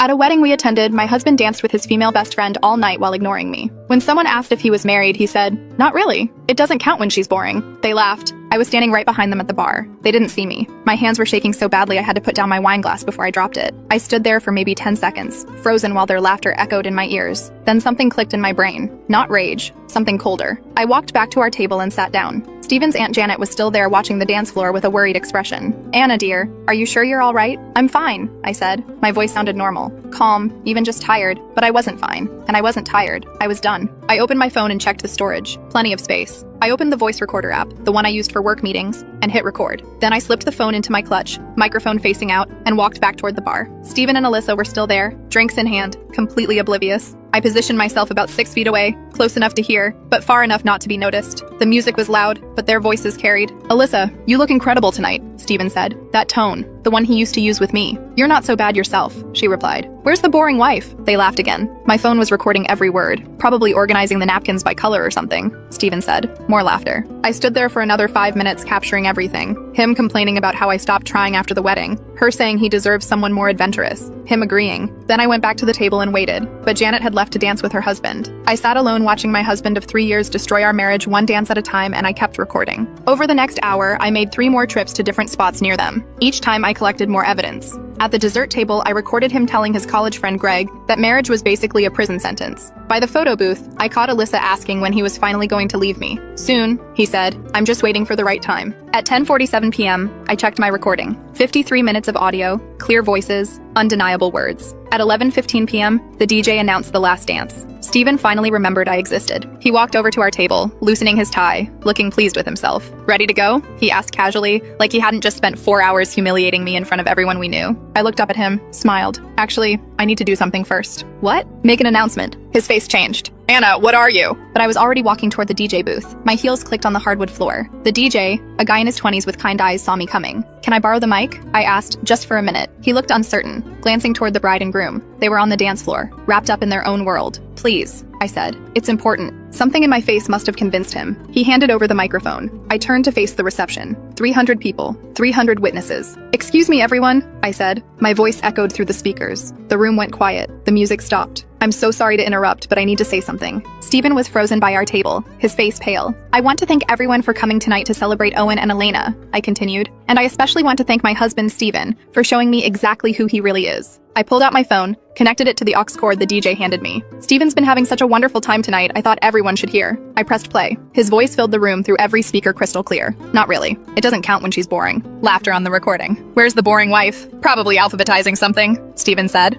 At a wedding we attended, my husband danced with his female best friend all night while ignoring me. When someone asked if he was married, he said, "Not really. It doesn't count when she's boring." They laughed. I was standing right behind them at the bar. They didn't see me. My hands were shaking so badly I had to put down my wine glass before I dropped it. I stood there for maybe 10 seconds, frozen while their laughter echoed in my ears. Then something clicked in my brain. Not rage, something colder. I walked back to our table and sat down. Steven's Aunt Janet was still there watching the dance floor with a worried expression. "Anna, dear, are you sure you're all right?" "I'm fine," I said. My voice sounded normal, calm, even just tired, but I wasn't fine. And I wasn't tired. I was done. I opened my phone and checked the storage. Plenty of space. I opened the voice recorder app, the one I used for work meetings, and hit record. Then I slipped the phone into my clutch, microphone facing out, and walked back toward the bar. Steven and Alyssa were still there, drinks in hand, completely oblivious. I positioned myself about 6 feet away, close enough to hear, but far enough not to be noticed. The music was loud, but their voices carried. "Alyssa, you look incredible tonight," Steven said. That tone, the one he used to use with me. "You're not so bad yourself," she replied. "Where's the boring wife?" They laughed again. My phone was recording every word, probably organizing the napkins by color or something, Steven said. More laughter. I stood there for another 5 minutes capturing everything. Him complaining about how I stopped trying after the wedding. Her saying he deserves someone more adventurous. Him agreeing. Then I went back to the table and waited, but Janet had left to dance with her husband. I sat alone watching my husband of 3 years destroy our marriage one dance at a time, and I kept recording. Over the next hour, I made 3 more trips to different spots near them. Each time I collected more evidence. At the dessert table, I recorded him telling his college friend Greg that marriage was basically a prison sentence. By the photo booth, I caught Alyssa asking when he was finally going to leave me. "Soon," he said. "I'm just waiting for the right time." At 10:47 p.m., I checked my recording. 53 minutes of audio, clear voices, undeniable words. At 11:15 p.m., the DJ announced the last dance. Steven finally remembered I existed. He walked over to our table, loosening his tie, looking pleased with himself. "Ready to go?" he asked casually, like he hadn't just spent 4 hours humiliating me in front of everyone we knew. I looked up at him, smiled. "Actually, I need to do something first." "What?" "Make an announcement." His face changed. "Anna, what are you?" But I was already walking toward the DJ booth. My heels clicked on the hardwood floor. The DJ, a guy in his 20s with kind eyes, saw me coming. "Can I borrow the mic?" I asked, just for a minute. He looked uncertain, glancing toward the bride and groom. They were on the dance floor, wrapped up in their own world. "Please," I said. "It's important." Something in my face must have convinced him. He handed over the microphone. I turned to face the reception. 300 people, 300 witnesses. "Excuse me, everyone," I said. My voice echoed through the speakers. The room went quiet. The music stopped. "I'm so sorry to interrupt, but I need to say something." Steven was frozen by our table, his face pale. "I want to thank everyone for coming tonight to celebrate Owen and Elena," I continued. "And I especially want to thank my husband, Steven, for showing me exactly who he really is." I pulled out my phone, connected it to the aux cord the DJ handed me. "Steven's been having such a wonderful time tonight, I thought everyone should hear." I pressed play. His voice filled the room through every speaker crystal clear. "Not really. It doesn't count when she's boring." Laughter on the recording. "Where's the boring wife?" "Probably alphabetizing something," Steven said.